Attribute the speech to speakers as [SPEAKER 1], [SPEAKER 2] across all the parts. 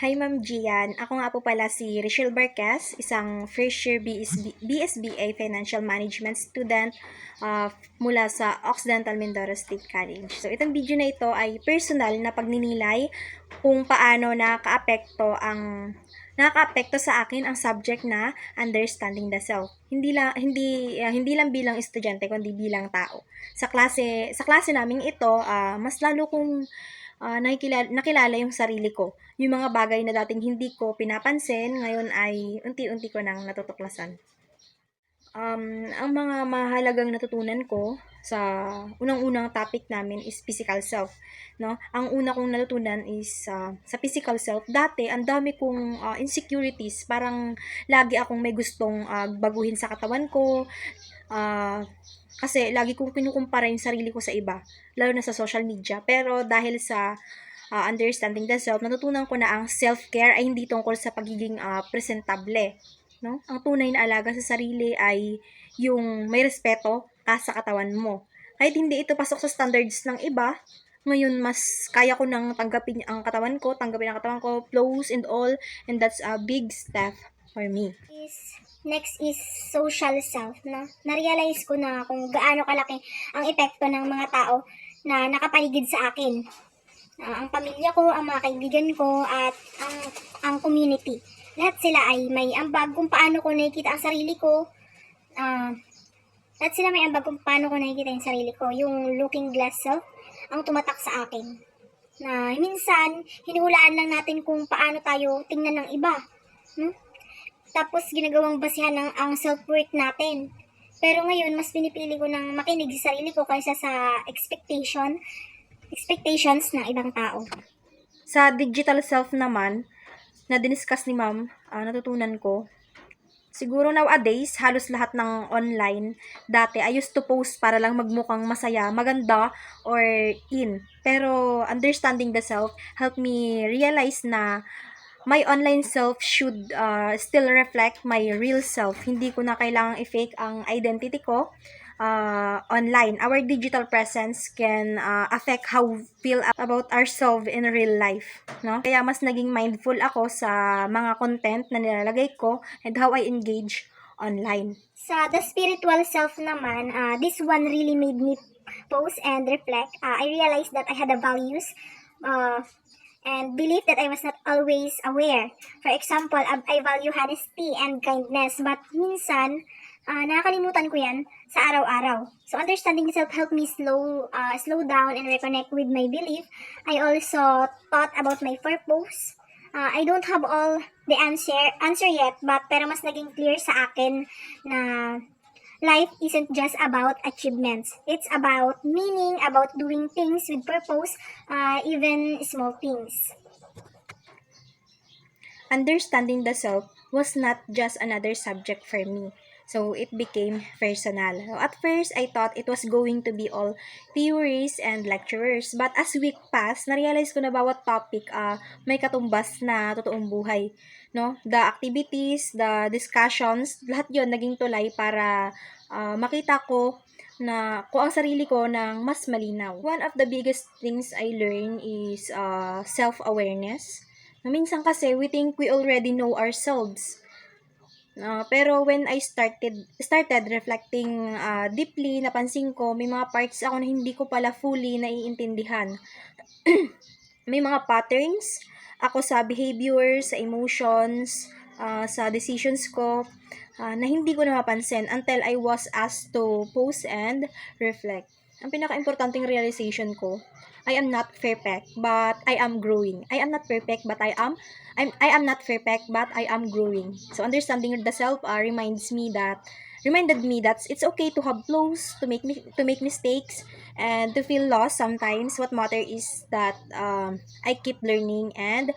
[SPEAKER 1] Hi Ma'am Gian, ako nga po pala si Richelle Barquez, isang first year BSBA Financial Management student mula sa Occidental Mindoro State College. So itong video na ito ay personal na pagninilay kung paano nakakaapekto sa akin ang subject na understanding the self. Hindi lang bilang estudyante kundi bilang tao. Sa klase naming ito, mas lalo kong nakilala yung sarili ko. Yung mga bagay na dating hindi ko pinapansin, ngayon ay unti-unti ko nang natutuklasan. Ang mga mahalagang natutunan ko sa unang-unang topic namin is physical self, no? Ang una kong natutunan is sa physical self. Dati ang dami kong insecurities, parang lagi akong may gustong baguhin sa katawan ko. Kasi lagi kong kinukumpara yung sarili ko sa iba, lalo na sa social media. Pero dahil sa understanding the self, natutunan ko na ang self-care ay hindi tungkol sa pagiging presentable, no? Ang tunay na alaga sa sarili ay yung may respeto ka sa katawan mo. Kahit hindi ito pasok sa standards ng iba, ngayon mas kaya ko nang tanggapin ang katawan ko, flaws and all, and that's a big step for me.
[SPEAKER 2] Next is social self, no? Na-realize ko na kung gaano kalaki ang epekto ng mga tao na nakapaligid sa akin. Ang pamilya ko, ang mga kaibigan ko, at ang community. Lahat sila ay may ambag kung paano ko nakikita ang sarili ko. Lahat sila may ambag kung paano ko nakikita yung sarili ko. Yung looking glass self, ang tumatak sa akin. Na minsan, hinuhulaan lang natin kung paano tayo tingnan ng iba. Tapos ginagawang basihan ng ang self-worth natin. Pero ngayon, mas pinipili ko ng makinig sa sarili ko kaysa sa expectations ng ibang tao.
[SPEAKER 1] Sa digital self naman, na diniscuss ni ma'am, natutunan ko, siguro nowadays, halos lahat ng online, dati, I used to post para lang magmukhang masaya, maganda, or in. Pero understanding the self helped me realize na my online self should still reflect my real self. Hindi ko na kailangang i-fake ang identity ko online. Our digital presence can affect how we feel about ourselves in real life, no? Kaya mas naging mindful ako sa mga content na nilalagay ko and how I engage online.
[SPEAKER 2] Sa the spiritual self naman, this one really made me pause and reflect. I realized that I had a values and belief that I was not always aware. For example, I value honesty and kindness, but minsan, nakakalimutan ko yan sa araw-araw. So understanding myself helped me slow down and reconnect with my belief. I also thought about my purpose. I don't have all the answer yet, but pero mas naging clear sa akin na life isn't just about achievements. It's about meaning, about doing things with purpose, even small things.
[SPEAKER 1] Understanding the self was not just another subject for me. So it became personal. So at first, I thought it was going to be all theories and lecturers. But as week passed, na-realize ko na bawat topic may katumbas na totoong buhay. No? The activities, the discussions, lahat yon naging tulay para makita ko na ang sarili ko ng mas malinaw. One of the biggest things I learned is self-awareness. Na minsan kasi we think we already know ourselves. Pero when I started reflecting deeply, napansin ko may mga parts ako na hindi ko pala fully naiintindihan. May mga patterns ako sa behavior, sa emotions, sa decisions ko na hindi ko na mapansin until I was asked to pause and reflect. Ang pinaka-importanting realization ko, I am not perfect, but I am growing. I am not perfect, but I am not perfect, but I am growing. So understanding the self reminded me that it's okay to have flaws, to make mistakes, and to feel lost sometimes. What matter is that I keep learning and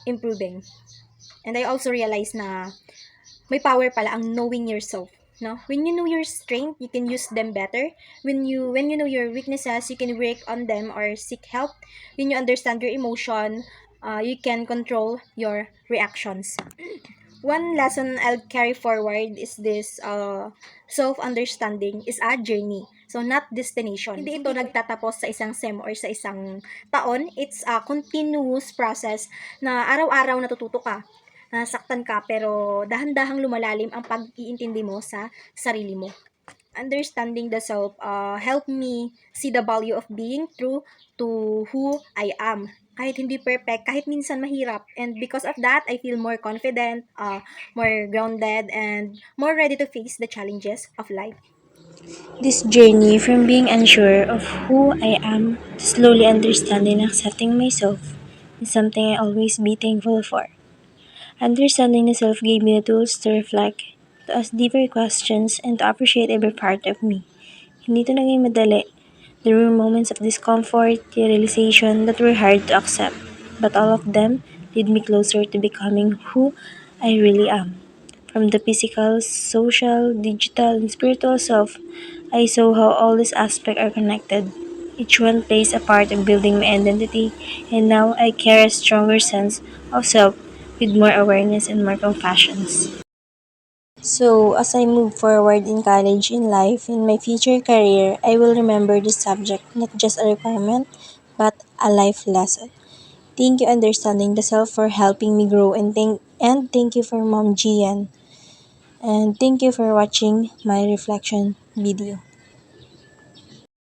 [SPEAKER 1] improving. And I also realized na may power pala ang knowing yourself. No? When you know your strength, you can use them better. When you know your weaknesses, you can work on them or seek help. When you understand your emotion, you can control your reactions. One lesson I'll carry forward is this self-understanding is a journey, So, not destination. Hindi ito nagtatapos sa isang sem or sa isang taon. It's a continuous process na araw-araw natututo ka, nasaktan ka, pero dahan-dahang lumalalim ang pag-iintindi mo sa sarili mo. Understanding the self help me see the value of being true to who I am. Kahit hindi perfect, kahit minsan mahirap. And because of that, I feel more confident, more grounded, and more ready to face the challenges of life.
[SPEAKER 3] This journey from being unsure of who I am to slowly understanding and accepting myself is something I always be thankful for. Understanding the self gave me the tools to reflect, to ask deeper questions, and to appreciate every part of me. Hindi ito naging madali. There were moments of discomfort, realization that were hard to accept, but all of them led me closer to becoming who I really am. From the physical, social, digital, and spiritual self, I saw how all these aspects are connected. Each one plays a part in building my identity, and now I carry a stronger sense of self with more awareness and more compassion. So, as I move forward in college, in life, in my future career, I will remember this subject not just a requirement, but a life lesson. Thank you, understanding the self, for helping me grow, and thank you for Mom Gian, and thank you for watching my reflection video.